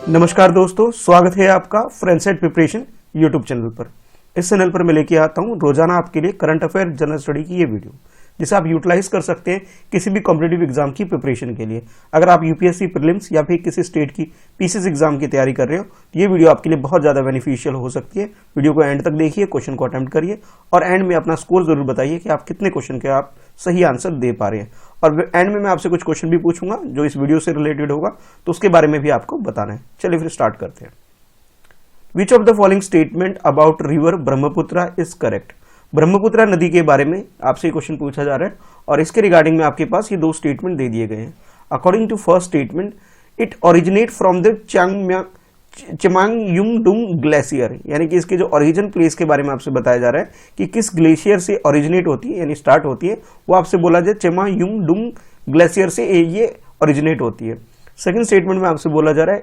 नमस्कार दोस्तों, स्वागत है आपका फ्रेंडसेट प्रिपरेशन यूट्यूब चैनल पर। इस चैनल पर मैं लेके आता हूं रोजाना आपके लिए करंट अफेयर जनरल स्टडी की ये वीडियो, जिसे आप यूटिलाइज कर सकते हैं किसी भी कॉम्पिटिटिव एग्जाम की प्रिपरेशन के लिए। अगर आप यूपीएससी प्रीलिम्स या फिर किसी स्टेट की पीसीएस एग्जाम की तैयारी कर रहे हो तो ये वीडियो आपके लिए बहुत ज़्यादा बेनिफिशियल हो सकती है। वीडियो को एंड तक देखिए, क्वेश्चन को अटेम्प्ट करिए और एंड में अपना स्कोर जरूर बताइए कि आप कितने क्वेश्चन के आप सही आंसर दे पा रहे हैं। और एंड में मैं आपसे कुछ क्वेश्चन भी पूछूंगा जो इस वीडियो से रिलेटेड होगा, तो उसके बारे में भी आपको बताना है। चलिए फिर स्टार्ट करते हैं। Which of the following statement about river Brahmaputra is correct? Brahmaputra नदी के बारे में आपसे क्वेश्चन पूछा जा रहा है और इसके रिगार्डिंग में आपके पास ये दो स्टेटमेंट दे दिए गए हैं। According to first statement, it originate from the Chemayungdung glacier, यानी कि इसके जो ओरिजिन प्लेस के बारे में आपसे बताया जा रहा है कि किस ग्लेशियर से ओरिजिनेट होती है, यानी स्टार्ट होती है, वो आपसे बोला जाए चेमांगयुंगडुंग ग्लेशियर से ये ओरिजिनेट होती है। सेकंड स्टेटमेंट में आपसे बोला जा रहा है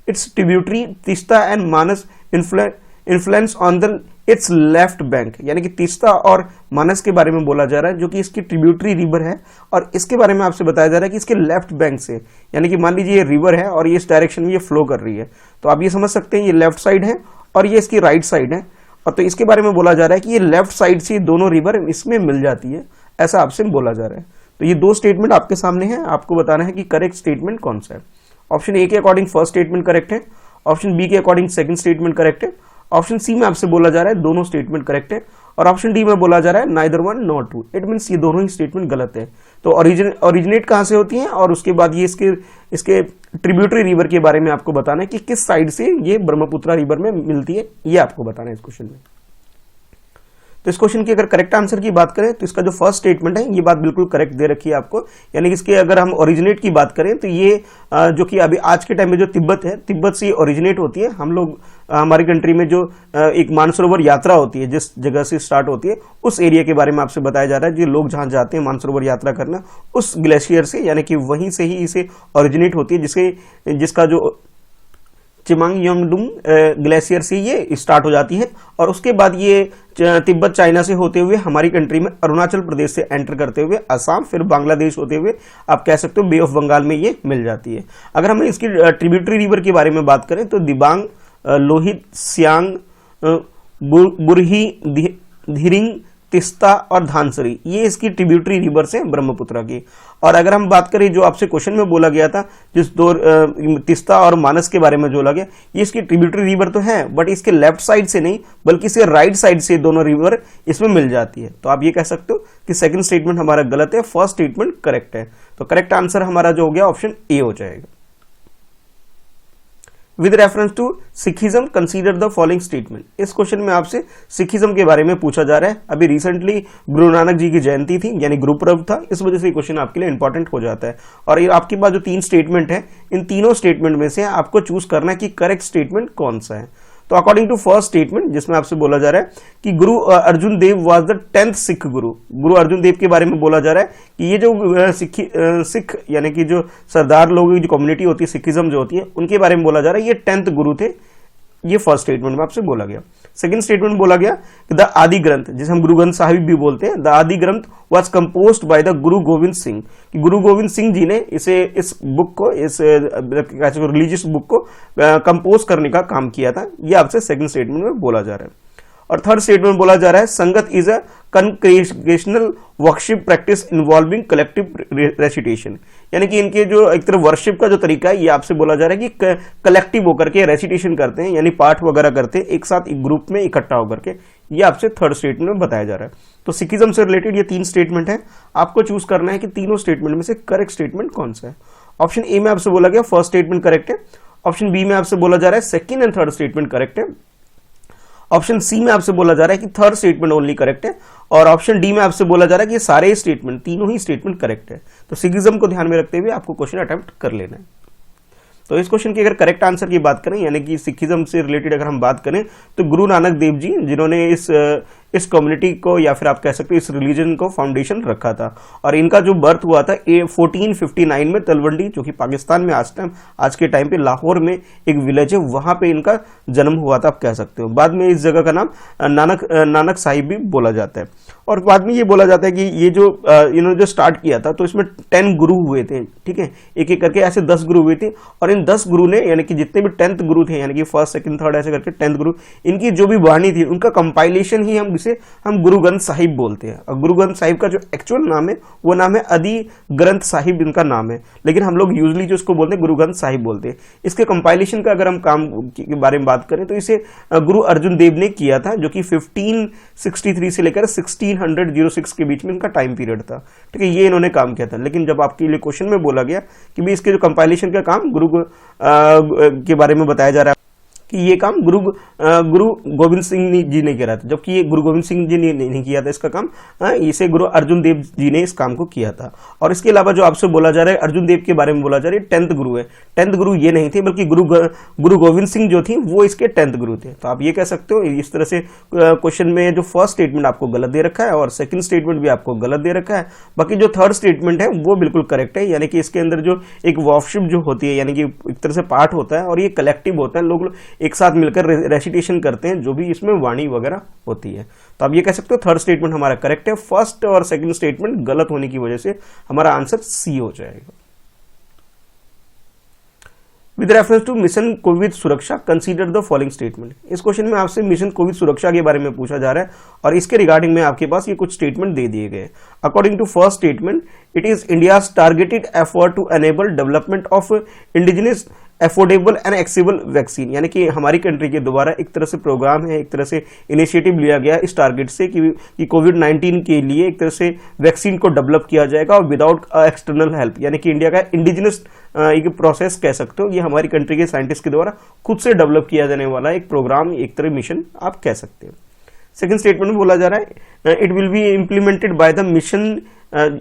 it's tributary Teesta and Manas influence on the it's left bank, यानी कि तीस्ता और मानस के बारे में बोला जा रहा है जो कि इसकी ट्रिब्यूटरी रिवर है और इसके बारे में आपसे बताया जा रहा है कि इसके लेफ्ट बैंक से, यानी कि मान लीजिए ये रिवर है और ये इस डायरेक्शन में ये फ्लो कर रही है, तो आप ये समझ सकते हैं ये लेफ्ट साइड है और ये इसकी राइट साइड है। और तो इसके बारे में बोला जा रहा है कि ये लेफ्ट साइड से दोनों रिवर इसमें मिल जाती है, ऐसा आपसे बोला जा रहा है। तो ये दो स्टेटमेंट आपके सामने है, आपको बताना है कि करेक्ट स्टेटमेंट कौन सा है। ऑप्शन ए के अकॉर्डिंग फर्स्ट स्टेटमेंट करेक्ट है, ऑप्शन बी के अकॉर्डिंग सेकंड स्टेटमेंट करेक्ट है, ऑप्शन सी में आपसे बोला जा रहा है दोनों स्टेटमेंट करेक्ट है और ऑप्शन डी में बोला जा रहा है neither one not true. It means ये दोनों ही स्टेटमेंट गलत है। तो ओरिजिनेट कहां से होती है और उसके बाद ये इसके ट्रिब्यूटरी रिवर के बारे में आपको बताना है कि किस साइड से ये ब्रह्मपुत्रा रिवर में मिलती है, ये आपको बताना है इस क्वेश्चन में। तो इस क्वेश्चन की अगर करेक्ट आंसर की बात करें तो इसका जो फर्स्ट स्टेटमेंट है ये बात बिल्कुल करेक्ट दे रखी है आपको, यानी कि इसके अगर हम ओरिजिनेट की बात करें तो ये जो कि अभी आज के टाइम में जो तिब्बत है, तिब्बत से ओरिजिनेट होती है। हम लोग हमारी कंट्री में जो एक मानसरोवर यात्रा होती है जिस जगह से स्टार्ट होती है, उस एरिया के बारे में आपसे बताया जा रहा है। जो लोग जहां जाते हैं मानसरोवर यात्रा करना, उस ग्लेशियर से, यानी कि वहीं से ही इसे ओरिजिनेट होती है, जिसका जो चेमांगयुंगडुंग ग्लेशियर से ये स्टार्ट हो जाती है और उसके बाद ये तिब्बत चाइना से होते हुए हमारी कंट्री में अरुणाचल प्रदेश से एंटर करते हुए असम, फिर बांग्लादेश होते हुए आप कह सकते हो बे ऑफ बंगाल में ये मिल जाती है। अगर हम इसकी ट्रिब्यूटरी रिवर के बारे में बात करें तो दिबांग, लोहित, सियांग, बुरही, धीरिंग, तिस्ता और धानसरी, ये इसकी ट्रिब्यूटरी रिवर से ब्रह्मपुत्रा की। और अगर हम बात करें जो आपसे क्वेश्चन में बोला गया था, जिस दो तिस्ता और मानस के बारे में जो बोला गया, ये इसकी ट्रिब्यूटरी रिवर तो है बट इसके लेफ्ट साइड से नहीं बल्कि इसके राइट साइड से दोनों रिवर इसमें मिल जाती है। तो आप ये कह सकते हो कि सेकंड स्टेटमेंट हमारा गलत है, फर्स्ट स्टेटमेंट करेक्ट है। तो करेक्ट आंसर हमारा जो हो गया ऑप्शन ए हो जाएगा। With reference to Sikhism consider the following statement, इस क्वेश्चन में आपसे सिखिज्म के बारे में पूछा जा रहा है। अभी रिसेंटली गुरु नानक जी की जयंती थी, यानी गुरु पर्व था, इस वजह से ये क्वेश्चन आपके लिए इंपॉर्टेंट हो जाता है। और ये आपके पास जो तीन स्टेटमेंट है, इन तीनों स्टेटमेंट में से आपको चूज करना है कि करेक्ट स्टेटमेंट कौन सा है। तो अकॉर्डिंग टू फर्स्ट स्टेटमेंट, जिसमें आपसे बोला जा रहा है कि गुरु अर्जुन देव वाज द 10th सिख गुरु, गुरु अर्जुन देव के बारे में बोला जा रहा है कि ये जो सिख यानी कि जो सरदार लोगों की जो कम्युनिटी होती है, सिखिज्म जो होती है, उनके बारे में बोला जा रहा है ये 10th गुरु थे। ये फर्स्ट स्टेटमेंट में आपसे बोला गया। सेकंड स्टेटमेंट बोला गया कि द आदि ग्रंथ, जिसे हम गुरु ग्रंथ साहिब भी बोलते हैं, द आदि ग्रंथ वाज कंपोज्ड बाय द गुरु गोविंद सिंह, कि गुरु गोविंद सिंह जी ने इस बुक को, इस रिलीजियस बुक को कंपोज करने का काम किया था। ये आपसे सेकंड स्टेटमेंट में बोला जा रहा है। और थर्ड स्टेटमेंट बोला जा रहा है संगत is a congregational worship practice involving collective recitation, यानी कि इनके जो एक तरह वर्शिप का जो तरीका है, ये आपसे बोला जा रहा है कि कलेक्टिव होकर के रेसिटेशन करते हैं, यानी पाठ वगैरह करते हैं एक साथ, एक ग्रुप में इकट्ठा होकर के। ये आपसे थर्ड स्टेटमेंट में बताया जा रहा है। तो सिखिज्म से रिलेटेड ये तीन स्टेटमेंट है, आपको चूज करना है कि तीनों स्टेटमेंट में से करेक्ट स्टेटमेंट कौन सा है। ऑप्शन ए में आपसे बोला गया फर्स्ट स्टेटमेंट करेक्ट है, ऑप्शन बी में आपसे बोला जा रहा है second and third statement correct है, ऑप्शन सी में आपसे बोला जा रहा है कि थर्ड स्टेटमेंट ओनली करेक्ट है, और ऑप्शन डी में आपसे बोला जा रहा है कि ये सारे स्टेटमेंट, तीनों ही स्टेटमेंट करेक्ट है। तो सिखिज्म को ध्यान में रखते हुए आपको क्वेश्चन अटेम्प्ट कर लेना है। तो इस क्वेश्चन की अगर करेक्ट आंसर की बात करें, यानी कि सिखिज्म से रिलेटेड अगर हम बात करें, तो गुरु नानक देव जी, जिन्होंने इस कम्युनिटी को या फिर आप कह सकते हो इस रिलीजन को फाउंडेशन रखा था। और इनका जो बर्थ हुआ था 1459 में तलवंडी, जो कि पाकिस्तान में आज के टाइम पे लाहौर में एक विलेज है, वहां पे इनका जन्म हुआ था, आप कह सकते हो। बाद में इस जगह का नाम नानक साहिब भी बोला जाता है। और बाद में ये बोला जाता है कि ये जो इन्होंने जो स्टार्ट किया था तो इसमें 10 गुरु हुए थे, ठीक है, एक एक करके ऐसे 10 गुरु हुए थे। और इन 10 गुरु ने, यानी कि जितने भी 10th गुरु थे, यानी कि फर्स्ट सेकंड थर्ड ऐसे करके 10th गुरु, इनकी जो भी वाणी थी उनका कंपाइलेशन ही हम गुरु ग्रंथ साहिब बोलते हैं। और गुरु ग्रंथ साहिब का जो एक्चुअल नाम है वो नाम है आदि ग्रंथ साहिब, इनका नाम है, लेकिन हम लोग यूजली जो इसको बोलते हैं गुरु ग्रंथ साहिब बोलते हैं। इसके कंपाइलेशन का अगर हम काम के बारे में बात करें तो इसे गुरु अर्जुन देव ने किया था, जो कि 1563 से लेकर 1606 के बीच में इनका टाइम पीरियड था, ठीक है, ये इन्होंने काम किया था। लेकिन जब आपके लिए क्वेश्चन में बोला गया कि भी इसके जो कंपाइलेशन का काम गुरु के बारे में बताया जा रहा है कि ये काम गुरु गोविंद सिंह जी ने किया था, जबकि ये गुरु गोविंद सिंह जी ने नहीं किया था इसका काम, इसे गुरु अर्जुन देव जी ने इस काम को किया था। और इसके अलावा जो आपसे बोला जा रहा है अर्जुन देव के बारे में बोला जा रहा है 10th गुरु है। 10th गुरु ये नहीं थे, बल्कि गुरु गोविंद सिंह जो थी वो इसके 10th गुरु थे। तो आप ये कह सकते हो इस तरह से क्वेश्चन में जो फर्स्ट स्टेटमेंट आपको गलत दे रखा है और सेकंड स्टेटमेंट भी आपको गलत दे रखा है। बाकी जो थर्ड स्टेटमेंट है वो बिल्कुल करेक्ट है, यानी कि इसके अंदर जो एक वर्कशिप जो होती है, यानी कि एक तरह से पार्ट होता है और ये कलेक्टिव होता है, लोग एक साथ मिलकर रेसिटेशन करते हैं, जो भी इसमें वाणी वगैरह होती है। तो आप ये कह सकते हो थर्ड स्टेटमेंट हमारा करेक्ट है। फर्स्ट और सेकंड स्टेटमेंट गलत होने की वजह से हमारा आंसर सी हो जाएगा। With reference to mission Covid Suraksha consider the following statement. इस क्वेश्चन में आपसे मिशन कोविड सुरक्षा के बारे में पूछा जा रहा है और इसके रिगार्डिंग में आपके पास ये कुछ स्टेटमेंट दे दिए गए। According to first statement, it is India's targeted effort to enable development of indigenous affordable and accessible vaccine, यानी कि हमारी कंट्री के द्वारा एक तरह से प्रोग्राम है, एक तरह से इनिशिएटिव लिया गया इस टारगेट से कि कोविड-19 के लिए एक तरह से वैक्सीन को डेवलप किया जाएगा और विदाउट एक्सटर्नल हेल्प, यानी कि इंडिया का इंडिजिनस एक प्रोसेस कह सकते हो, ये हमारी कंट्री के साइंटिस्ट के द्वारा खुद से डेवलप किया जाने वाला एक प्रोग्राम, एक तरह मिशन आप कह सकते हो। सेकेंड स्टेटमेंट में बोला जा रहा है it will be implemented by the mission,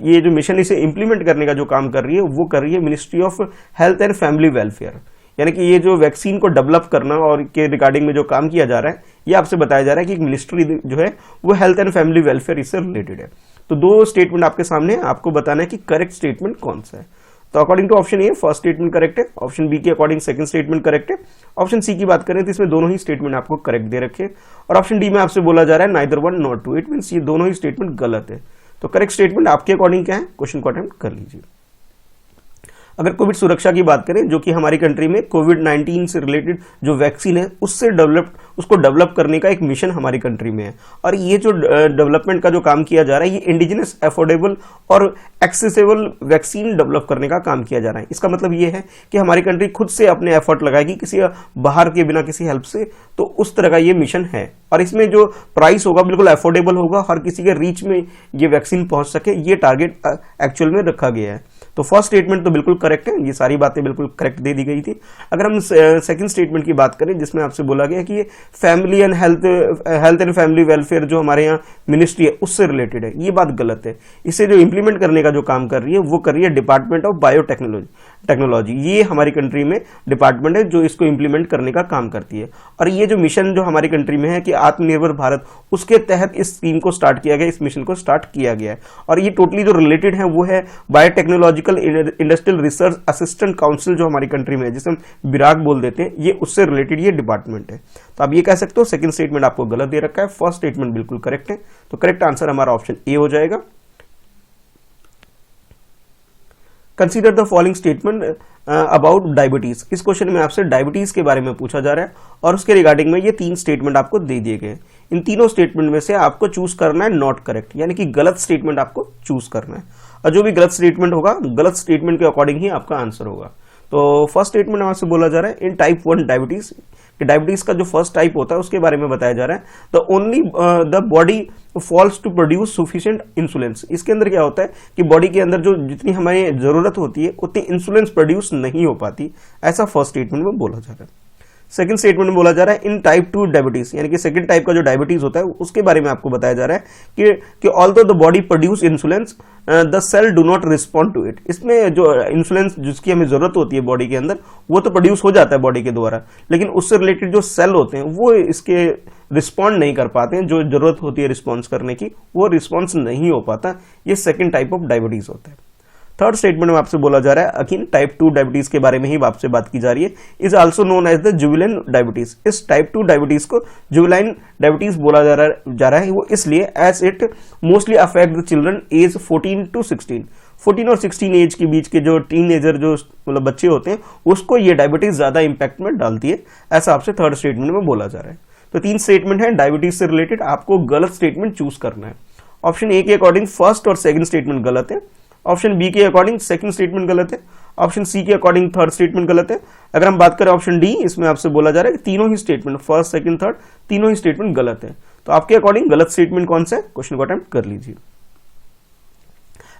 ये जो मिशन इसे इंप्लीमेंट करने का जो काम कर रही है वो कर रही है ministry of health and family welfare, यानी कि ये जो वैक्सीन को डेवलप करना और के रिगार्डिंग में जो काम किया जा रहा है ये आपसे बताया जा रहा है कि एक मिनिस्ट्री जो है वो हेल्थ एंड फैमिली वेलफेयर इससे रिलेटेड है। तो दो स्टेटमेंट आपके सामने है, आपको बताना है कि करेक्ट स्टेटमेंट कौन सा है। तो according to option A first statement correct है, ऑप्शन बी के अकॉर्डिंग सेकंड स्टेटमेंट करेक्ट है, ऑप्शन सी की बात करें तो इसमें दोनों ही स्टेटमेंट आपको करेक्ट दे रखे, और ऑप्शन डी में आपसे बोला जा रहा है neither one not two, it means ये दोनों ही स्टेटमेंट गलत है। तो करेक्ट स्टेटमेंट आपके अकॉर्डिंग क्या है, क्वेश्चन को अटेम्प्ट कर लीजिए। अगर कोविड सुरक्षा की बात करें, जो कि हमारी कंट्री में कोविड-19 से रिलेटेड जो वैक्सीन है उसको डेवलप करने का एक मिशन हमारी कंट्री में है, और ये जो डेवलपमेंट का जो काम किया जा रहा है ये इंडिजिनस एफोर्डेबल और एक्सेसिबल वैक्सीन डेवलप करने का काम किया जा रहा है। इसका मतलब ये है कि हमारी कंट्री खुद से अपने एफर्ट लगाएगी किसी बाहर के बिना किसी हेल्प से, तो उस तरह का ये मिशन है। और इसमें जो प्राइस होगा बिल्कुल एफोर्डेबल होगा, हर किसी के रीच में ये वैक्सीन पहुंच सके, ये टारगेट एक्चुअल में रखा गया है। तो फर्स्ट स्टेटमेंट तो बिल्कुल करेक्ट है, ये सारी बातें बिल्कुल करेक्ट दे दी गई थी। अगर हम सेकंड स्टेटमेंट की बात करें जिसमें आपसे बोला गया कि ये family and health and family welfare जो हमारे यहाँ मिनिस्ट्री है उससे रिलेटेड है, ये बात गलत है। इसे जो इंप्लीमेंट करने का जो काम कर रही है वो कर रही है डिपार्टमेंट ऑफ बायोटेक्नोलॉजी, ये हमारी कंट्री में डिपार्टमेंट है जो इसको इंप्लीमेंट करने का काम करती है। और ये जो मिशन जो हमारी कंट्री में है कि आत्मनिर्भर भारत, उसके तहत इस स्कीम को स्टार्ट किया गया, इस मिशन को स्टार्ट किया गया है। और ये टोटली जो रिलेटेड है वो है biotechnological industrial research assistant council जो हमारी कंट्री में है, जिसे हम बिराक बोल देते हैं, ये उससे रिलेटेड ये डिपार्टमेंट है। तो आप ये कह सकते हो सेकंड स्टेटमेंट आपको गलत दे रखा है, फर्स्ट स्टेटमेंट बिल्कुल करेक्ट है। तो करेक्ट आंसर हमारा ऑप्शन ए हो जाएगा। Consider the following statement about diabetes. इस क्वेश्चन में आपसे डायबिटीज के बारे में पूछा जा रहा है और उसके रिगार्डिंग में ये तीन स्टेटमेंट आपको दे दिए गए। इन तीनों स्टेटमेंट में से आपको चूज करना है नॉट करेक्ट, यानी कि गलत स्टेटमेंट आपको चूज करना है, और जो भी गलत स्टेटमेंट होगा गलत स्टेटमेंट के अकॉर्डिंग ही आपका आंसर होगा। तो फर्स्ट स्टेटमेंट आपसे बोला जा रहा है इन टाइप 1 डायबिटीज, डायबिटीज का जो फर्स्ट टाइप होता है उसके बारे में बताया जा रहा है the only the body fails to produce sufficient insulin. इसके अंदर क्या होता है कि बॉडी के अंदर जो जितनी हमारी जरूरत होती है उतनी इंसुलिन प्रोड्यूस नहीं हो पाती, ऐसा फर्स्ट स्टेटमेंट में बोला जा रहा है। सेकंड स्टेटमेंट में बोला जा रहा है इन टाइप 2 डायबिटीज, यानी कि सेकंड टाइप का जो डायबिटीज होता है उसके बारे में आपको बताया जा रहा है कि although the body produce insulin the cell do not respond to it. इसमें जो इंसुलिन जिसकी हमें जरूरत होती है बॉडी के अंदर वो तो प्रोड्यूस हो जाता है बॉडी के द्वारा, लेकिन उससे रिलेटेड जो सेल होते हैं वो इसके रिस्पॉन्ड नहीं कर पाते हैं, जो जरूरत होती है रिस्पॉन्स करने की वो रिस्पॉन्स नहीं हो पाता। ये सेकंड टाइप ऑफ डायबिटीज होता है। थर्ड स्टेटमेंट में आपसे बोला जा रहा है अगेन टाइप 2 डायबिटीज के बारे में ही आपसे बात की जा रही है, is also known as the juvenile diabetes. इस टाइप 2 डायबिटीज को जुवेनाइल डायबिटीज बोला जा रहा है वो इसलिए as it mostly affect the children as 14 to 16। 14 और 16 एज के बीच के जो टीनेजर जो मतलब बच्चे होते हैं उसको ये डायबिटीज ज्यादा इंपैक्ट में डालती है, ऐसा आपसे थर्ड स्टेटमेंट में बोला जा रहा है। तो 3 स्टेटमेंट है डायबिटीज से रिलेटेड, आपको गलत स्टेटमेंट चूज करना है। ऑप्शन ए के अकॉर्डिंग फर्स्ट और सेकंड स्टेटमेंट गलत है, ऑप्शन बी के अकॉर्डिंग सेकंड स्टेटमेंट गलत है, ऑप्शन सी के अकॉर्डिंग थर्ड स्टेटमेंट गलत है। अगर हम बात करें ऑप्शन डी, इसमें आपसे बोला जा रहा है कि तीनों ही स्टेटमेंट फर्स्ट सेकंड थर्ड तीनों ही स्टेटमेंट गलत है। तो आपके अकॉर्डिंग गलत स्टेटमेंट कौन सा है, क्वेश्चन को अटेम्प्ट कर लीजिए।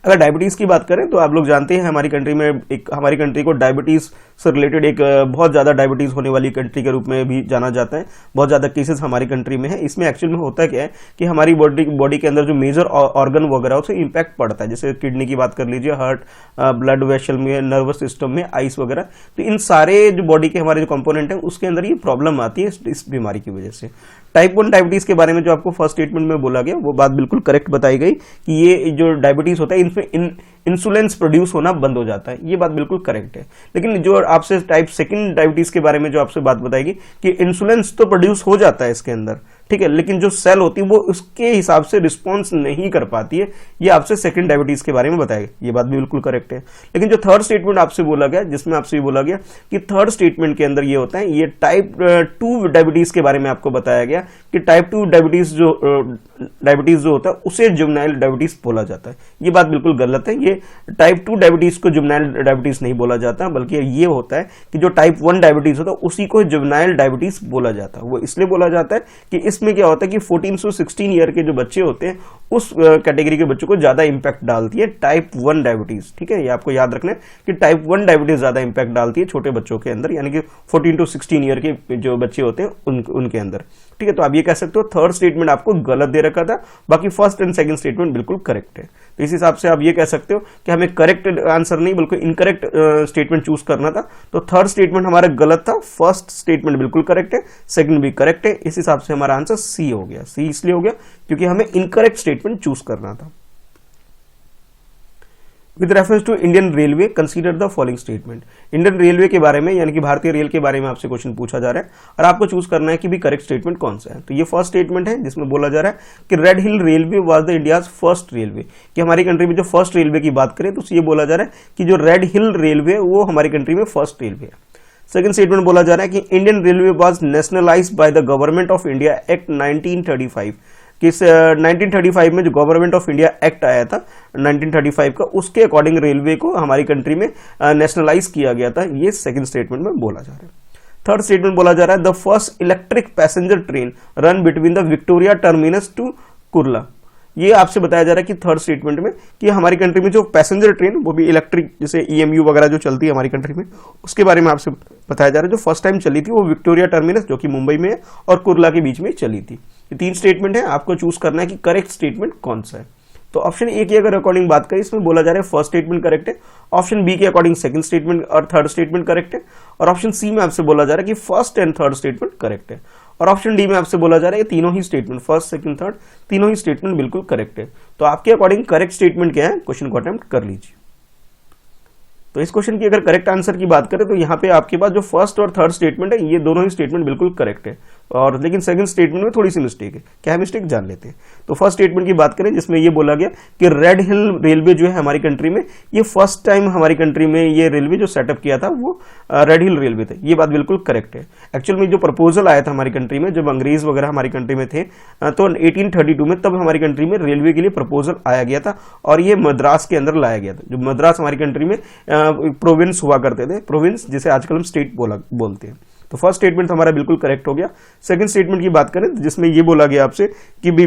अगर डायबिटीज की बात करें तो आप लोग जानते हैं हमारी कंट्री में हमारी कंट्री को डायबिटीज से रिलेटेड एक बहुत ज्यादा डायबिटीज होने वाली कंट्री के रूप में भी जाना जाता है। बहुत ज्यादा केसेस हमारी कंट्री में है। इसमें एक्चुअल में होता क्या है कि हमारी बॉडी के अंदर जो मेजर ऑर्गन वगैरह उसे इंपैक्ट पड़ता है, जैसे किडनी की बात कर लीजिए, हार्ट, ब्लड वेसल में, नर्वस सिस्टम में, आइस वगैरह। तो इन सारे जो बॉडी के हमारे जो कंपोनेंट है उसके अंदर ये प्रॉब्लम आती है इस बीमारी की वजह से। टाइप 1 डायबिटीज के बारे में जो आपको फर्स्ट स्टेटमेंट में बोला गया वो बात बिल्कुल करेक्ट बताई गई कि ये जो डायबिटीज होता है इनमें इंसुलिन प्रोड्यूस होना बंद हो जाता है, ये बात बिल्कुल करेक्ट है। लेकिन जो आपसे टाइप 2 डायबिटीज के बारे में जो आपसे बात बताएगी कि इंसुलिन तो प्रोड्यूस हो जाता है इसके अंदर, ठीक है, लेकिन जो सेल होती है वो उसके हिसाब से रिस्पॉन्स नहीं कर पाती है, ये आपसे सेकंड डायबिटीज के बारे में बताएगा, ये बात भी बिल्कुल करेक्ट है। लेकिन जो थर्ड स्टेटमेंट आपसे बोला गया, जिसमें आपसे ये बोला गया कि थर्ड स्टेटमेंट के अंदर ये होता है, ये टाइप 2 डायबिटीज के बारे में आपको बताया गया कि टाइप 2 डायबिटीज जो होता है उसे जुवेनाइल डायबिटीज बोला जाता है। ये बात बिल्कुल गलत है। ये टाइप 2 डायबिटीज को जुवेनाइल डायबिटीज नहीं बोला जाता, बल्कि ये होता है कि जो टाइप 1 डायबिटीज होता है उसी को जुवेनाइल डायबिटीज बोला जाता है। वो इसलिए बोला जाता है कि इसमें क्या होता है कि 14 से 16 ईयर के जो बच्चे होते हैं उस कैटेगरी के बच्चों को ज्यादा इंपैक्ट डालती है टाइप 1 डायबिटीज, ठीक है, ये आपको याद रखना है कि टाइप 1 डायबिटीज ज्यादा इंपैक्ट डालती है छोटे बच्चों के अंदर, यानी कि 14 to 16 ईयर के जो बच्चे होते हैं उनके अंदर, ठीक है। तो आप ये कह सकते हो थर्ड स्टेटमेंट आपको गलत दे रखा था, बाकी फर्स्ट एंड सेकंड स्टेटमेंट बिल्कुल करेक्ट है। तो इस हिसाब से आप ये कह सकते हो कि हमें करेक्ट आंसर नहीं बल्कि इनकरेक्ट स्टेटमेंट चूज करना था। तो थर्ड स्टेटमेंट हमारा गलत था, फर्स्ट स्टेटमेंट बिल्कुल करेक्ट है, सेकंड भी करेक्ट है। इस हिसाब से हमारा आंसर सी हो गया। सी इसलिए हो गया क्योंकि हमें इनकरेक्ट स्टेटमेंट चूज करना था। With reference to Indian railway consider the following statement. Indian railway के बारे में यानी कि भारतीय रेल के बारे में आपसे क्वेश्चन पूछा जा रहा है और आपको चूज करना है कि भी करेक्ट स्टेटमेंट कौन सा है। तो ये फर्स्ट स्टेटमेंट है जिसमें बोला जा रहा है कि red hill railway was the India's first railway, कि हमारी कंट्री में जो फर्स्ट रेलवे की बात करें तो ये बोला जा रहा है कि जो रेड हिल रेलवे वो हमारी कंट्री में फर्स्ट रेलवे है। सेकंड स्टेटमेंट बोला जा रहा है कि Indian railway was nationalised by the government of India act 1935, कि 1935 में जो गवर्नमेंट ऑफ इंडिया एक्ट आया था 1935 का, उसके अकॉर्डिंग रेलवे को हमारी कंट्री में नेशनलाइज किया गया था। ये सेकंड स्टेटमेंट में बोला जा रहा है। थर्ड स्टेटमेंट बोला जा रहा है the first electric passenger train run between the Victoria terminus to Kurla. ये आपसे बताया जा रहा है कि थर्ड स्टेटमेंट में कि हमारी कंट्री में जो पैसेंजर ट्रेन वो भी इलेक्ट्रिक जैसे EMU वगैरह जो चलती है हमारी कंट्री में, उसके बारे में आपसे बताया जा रहा है। जो फर्स्ट टाइम चली थी वो विक्टोरिया टर्मिनस जो कि मुंबई में है और कुर्ला के बीच में चली थी। ये 3 स्टेटमेंट है, आपको चूज करना है कि करेक्ट स्टेटमेंट कौन सा है। तो ऑप्शन ए की अगर अकॉर्डिंग बात करें इसमें बोला जा रहा है फर्स्ट स्टेटमेंट करेक्ट है, ऑप्शन बी के अकॉर्डिंग सेकंड स्टेटमेंट और थर्ड स्टेटमेंट करेक्ट है, और ऑप्शन सी में आपसे बोला जा रहा है कि first and third statement correct है, और ऑप्शन डी में आपसे बोला जा रहा है कि तीनों ही स्टेटमेंट फर्स्ट सेकंड थर्ड तीनों ही स्टेटमेंट बिल्कुल करेक्ट है। तो आपके अकॉर्डिंग करेक्ट स्टेटमेंट क्या है, क्वेश्चन को अटेम्प्ट कर लीजिए। तो इस क्वेश्चन की अगर करेक्ट आंसर की बात करें तो यहाँ पे आपके पास जो फर्स्ट और थर्ड स्टेटमेंट है ये दोनों ही स्टेटमेंट बिल्कुल करेक्ट है, और लेकिन सेकंड स्टेटमेंट में थोड़ी सी मिस्टेक है। क्या है मिस्टेक जान लेते हैं। तो फर्स्ट स्टेटमेंट की बात करें जिसमें ये बोला गया कि रेड हिल रेलवे जो है हमारी कंट्री में ये फर्स्ट टाइम हमारी कंट्री में ये रेलवे जो सेटअप किया था वो रेड हिल रेलवे थे, ये बात बिल्कुल करेक्ट है। एक्चुअल में जो प्रपोजल आया था हमारी कंट्री में जब अंग्रेज वगैरह हमारी कंट्री में थे तो 1832 में तब हमारी कंट्री में रेलवे के लिए प्रपोजल आया गया था और ये मद्रास के अंदर लाया गया था। जो मद्रास हमारी कंट्री में प्रोविंस हुआ करते थे, प्रोविंस जिसे आजकल हम स्टेट बोलते हैं। तो फर्स्ट स्टेटमेंट हमारा बिल्कुल करेक्ट हो गया। सेकंड स्टेटमेंट की बात करें जिसमें ये बोला गया आपसे कि भी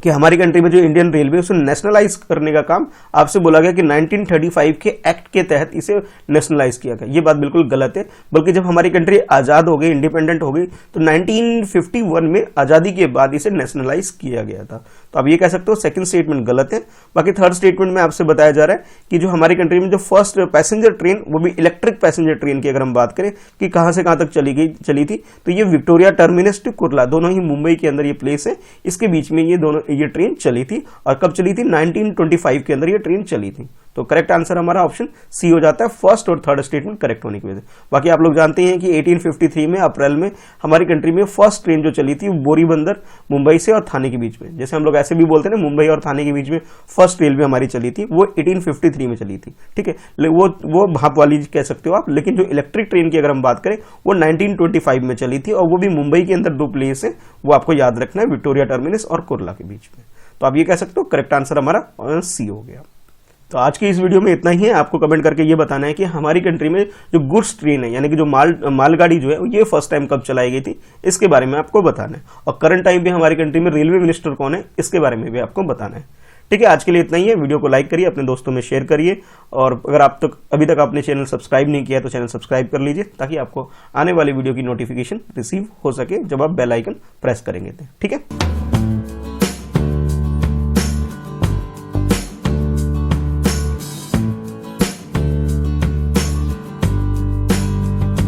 कि हमारी कंट्री में जो इंडियन रेलवे उसे नेशनलाइज करने का काम आपसे बोला गया कि 1935 के एक्ट के तहत इसे नेशनलाइज किया गया। ये बात बिल्कुल गलत है, बल्कि जब हमारी कंट्री आज़ाद हो गई, इंडिपेंडेंट हो गई, तो 1951 में आज़ादी के बाद इसे नेशनलाइज किया गया था। तो आप ये कह सकते हो सेकंड स्टेटमेंट गलत है। बाकी थर्ड स्टेटमेंट में आपसे बताया जा रहा है कि जो हमारी कंट्री में जो फर्स्ट पैसेंजर ट्रेन, वो भी इलेक्ट्रिक पैसेंजर ट्रेन की अगर हम बात करें कि कहाँ से कहाँ तक चली थी, तो ये विक्टोरिया टर्मिनस टू कुर्ला, दोनों ही मुंबई के अंदर ये प्लेस है, इसके बीच में ये ट्रेन चली थी। और कब चली थी? 1925 के अंदर ये ट्रेन चली थी। तो करेक्ट आंसर हमारा ऑप्शन सी हो जाता है, फर्स्ट और थर्ड स्टेटमेंट करेक्ट होने की वजह से। बाकी आप लोग जानते हैं कि 1853 में अप्रैल में हमारी कंट्री में फर्स्ट ट्रेन जो चली थी वो बोरीबंदर, मुंबई से और थाने के बीच में, जैसे हम लोग ऐसे भी बोलते हैं ना, मुंबई और थाने के बीच में फर्स्ट रेलवे हमारी चली थी, वो 1853 में चली थी। ठीक है, वो भाप वाली कह सकते हो आप, लेकिन जो इलेक्ट्रिक ट्रेन की अगर हम बात करें वो 1925 में चली थी, और वो भी मुंबई के अंदर दो प्लेस है, वो आपको याद रखना है, विक्टोरिया टर्मिनस और कुर्ला के बीच में। तो आप ये कह सकते हो करेक्ट आंसर हमारा सी हो गया। तो आज की इस वीडियो में इतना ही है। आपको कमेंट करके ये बताना है कि हमारी कंट्री में जो गुड्स ट्रेन है, यानी कि जो मालगाड़ी जो है, ये फर्स्ट टाइम कब चलाई गई थी, इसके बारे में आपको बताना है। और करंट टाइम पे हमारी कंट्री में रेलवे मिनिस्टर कौन है, इसके बारे में भी आपको बताना है। ठीक है, आज के लिए इतना ही है। वीडियो को लाइक करिए, अपने दोस्तों में शेयर करिए, और अगर आप अभी तक आपने चैनल सब्सक्राइब नहीं किया तो चैनल सब्सक्राइब कर लीजिए, ताकि आपको आने वाली वीडियो की नोटिफिकेशन रिसीव हो सके जब आप बेल आइकन प्रेस करेंगे। ठीक है।